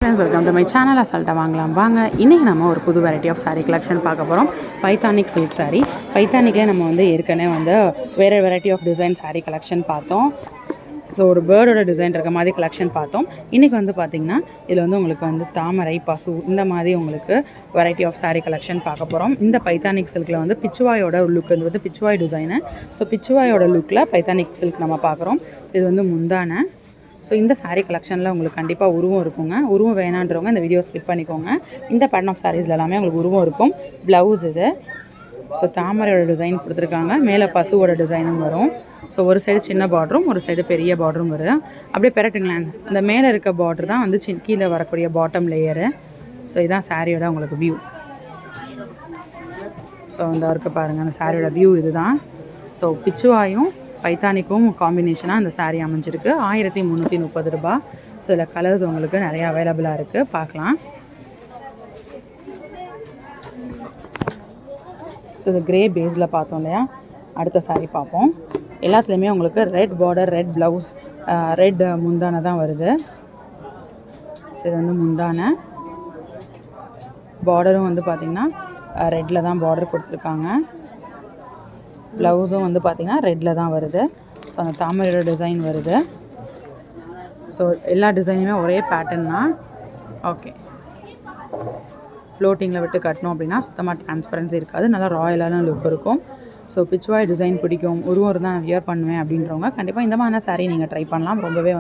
Friends, welcome to my channel. அசால்ட்டாக வாங்கலாம் வாங்க. இன்றைக்கி நம்ம ஒரு புது வெரைட்டி ஆஃப் சாரீ கலெக்ஷன் பார்க்க போகிறோம். பைத்தானிக் சில்க் சாரீ. பைத்தானிக்லேயே நம்ம ஏற்கனவே வேறு variety of design sari collection பார்த்தோம். ஸோ ஒரு பேர்டோட டிசைன் இருக்க மாதிரி கலெக்ஷன் பார்த்தோம். இன்றைக்கி பார்த்திங்கன்னா இதில் உங்களுக்கு தாமரை, பசு இந்த மாதிரி உங்களுக்கு வெரைட்டி ஆஃப் சாரீ கலெக்ஷன் பார்க்க போகிறோம். இந்த பைத்தானிக் சில்கில் பிச்சுவாயோட லுக் பிச்சுவாய் டிசைனு. ஸோ பிச்சுவாயோட லுக்கில் பைத்தானிக் சில்க் நம்ம பார்க்குறோம். இது முந்தான. ஸோ இந்த சாரீ கலெக்ஷனில் உங்களுக்கு கண்டிப்பாக உருவம் இருக்குங்க. உருவம் வேணான்றவங்க இந்த வீடியோ ஸ்கிப் பண்ணிக்கோங்க. இந்த பேட்டர்ன் ஆஃப் சாரீஸில் எல்லாமே உங்களுக்கு உருவம் இருக்கும். ப்ளவுஸ் இது. ஸோ தாமரையோட டிசைன் கொடுத்துருக்காங்க. மேலே பசுவோட டிசைனும் வரும். ஸோ ஒரு சைடு சின்ன பார்டரும் ஒரு சைடு பெரிய பார்டரும் வரும். அப்படியே பெரட்டுங்களேன். இந்த மேலே இருக்க பார்டர் தான் கீழே வரக்கூடிய பாட்டம் லேயரு. ஸோ இதுதான் சாரியோட உங்களுக்கு வியூ. ஸோ இந்த இருக்க பாருங்கள், அந்த சாரியோட வியூ இது தான். ஸோ பிச்சுவாயும் பைத்தானிக்கும் காம்பினேஷனாக இந்த சாரீ அமைஞ்சிருக்கு. 1330 ரூபா. ஸோ இதில் கலர்ஸ் உங்களுக்கு நிறையா அவைலபிளாக இருக்குது, பார்க்கலாம். ஸோ இது கிரே பேஸில் பார்த்தோம் இல்லையா. அடுத்த சாரீ பார்ப்போம். எல்லாத்துலேயுமே உங்களுக்கு red border, red blouse, red முந்தானை தான் வருது. ஸோ இது முந்தானை. பார்டரும் பார்த்திங்கன்னா ரெட்டில் தான் பார்டர் கொடுத்துருக்காங்க. ப்ளவுஸும் பார்த்திங்கன்னா ரெட்டில் தான் வருது. ஸோ அந்த தாமரையோட டிசைன் வருது. ஸோ எல்லா டிசைனுமே ஒரே பேட்டர்ன் தான். ஓகே, ஃப்ளோட்டிங்கில் விட்டு கட்டணும் அப்படின்னா சுத்தமாக டிரான்ஸ்பரன்சி இருக்காது, நல்லா ராயலான லுக் இருக்கும். ஸோ பிச்சுவாய் டிசைன் பிடிக்கும், உருவம் தான் வியர் பண்ணுவேன் அப்படின்றவங்க கண்டிப்பாக இந்த மாதிரியான சாரீ நீங்கள் ட்ரை பண்ணலாம். ரொம்பவே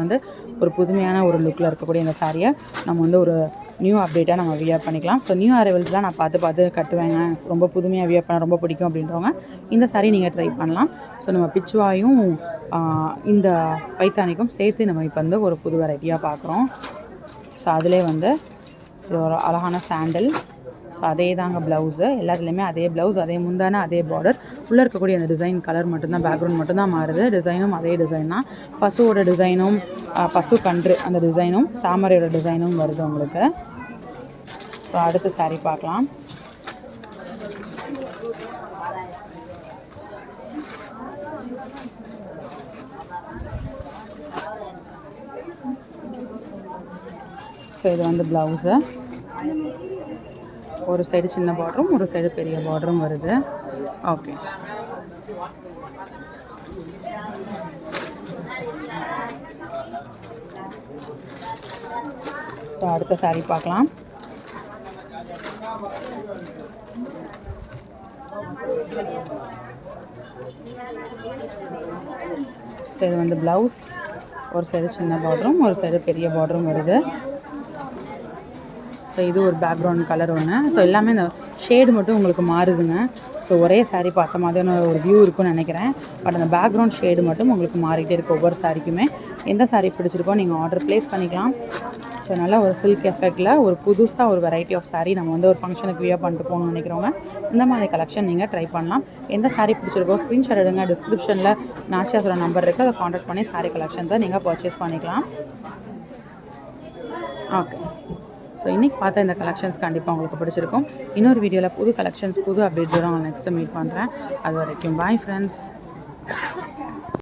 ஒரு புதுமையான ஒரு லுக்கில் இருக்கக்கூடிய இந்த சாரியை நம்ம ஒரு நியூ அப்டேட்டாக நம்ம வியர் பண்ணிக்கலாம். ஸோ நியூ அரைவல்ஸ்லாம் நான் பார்த்து கட்டுவேங்க, ரொம்ப புதுமையாக வியர் பண்ண ரொம்ப பிடிக்கும் அப்படின்றவங்க இந்த சாரீ நீங்கள் ட்ரை பண்ணலாம். ஸோ நம்ம பிச்சுவாயும் இந்த பைத்தானிக்கும் சேர்த்து நம்ம இப்போ ஒரு புது வெரைட்டியாக பார்க்குறோம். ஸோ அதிலே இது ஒரு அழகான சாண்டல். ஸோ அதே தாங்க ப்ளவுஸு. எல்லாத்துலேயுமே அதே ப்ளவுஸ், அதே முந்தான, அதே பார்டர். உள்ளே இருக்கக்கூடிய அந்த டிசைன் கலர் மட்டும்தான், பேக்ரவுண்ட் மட்டும்தான் மாறுது. டிசைனும் அதே டிசைன் தான். பசுவோட டிசைனும் பசு கன்று அந்த டிசைனும் தாமரையோட டிசைனும் வருது உங்களுக்கு. ஸோ அடுத்த சாரீ பார்க்கலாம். ஸோ இது ப்ளவுஸு. ஒரு சைடு சின்ன பார்டரும் ஒரு சைடு பெரிய பார்டரும் வருது. ஓகே, ஸோ அடுத்த சாரீ பார்க்கலாம். ஸோ இது ப்ளவுஸ். ஒரு சைடு சின்ன பார்டரும் ஒரு சைடு பெரிய பார்டரும் வருது. ஸோ இது ஒரு பேக்ரவுண்ட் கலர் ஒன்று. ஸோ எல்லாமே இந்த ஷேடு மட்டும் உங்களுக்கு மாறுதுங்க. ஸோ ஒரே சாரீ பார்த்த மாதிரியான ஒரு வியூ இருக்குன்னு நினைக்கிறேன். பட் அந்த பேக்ரவுண்ட் ஷேடு மட்டும் உங்களுக்கு மாறிட்டே இருக்குது ஒவ்வொரு சாரிக்குமே. எந்த சாரீ பிடிச்சிருக்கோ நீங்கள் ஆர்டர் ப்ளேஸ் பண்ணிக்கலாம். ஸோ நல்லா ஒரு சில்க் எஃபெக்டில் ஒரு புதுசாக ஒரு வெரைட்டி ஆஃப் சாரீ நம்ம ஒரு ஃபங்க்ஷனுக்கு வியர் பண்ணிட்டு போகணும்னு நினைக்கிறவங்க இந்த மாதிரி கலெக்ஷன் நீங்கள் ட்ரை பண்ணலாம். எந்த சாரீ பிடிச்சிருக்கோ ஸ்க்ரீன்ஷாட் எடுங்க. டிஸ்கிரிப்ஷனில் நாச்சியாஸோட நம்பர் இருக்குது, அதை காண்டாக்ட் பண்ணி சாரீ கலெக்ஷன்ஸை நீங்கள் பர்ச்சேஸ் பண்ணிக்கலாம். ஓகே, ஸோ இன்றைக்கி பார்த்த இந்த கலெக்ஷன்ஸ் கண்டிப்பாக உங்களுக்கு பிடிச்சிருக்கும். இன்னொரு வீடியோவில் புது கலெக்ஷன்ஸ், புது அப்டேட்ஸோடு உங்களை நெக்ஸ்ட்டு மீட் பண்ணுறேன். அது வரைக்கும் பாய் ஃப்ரெண்ட்ஸ்.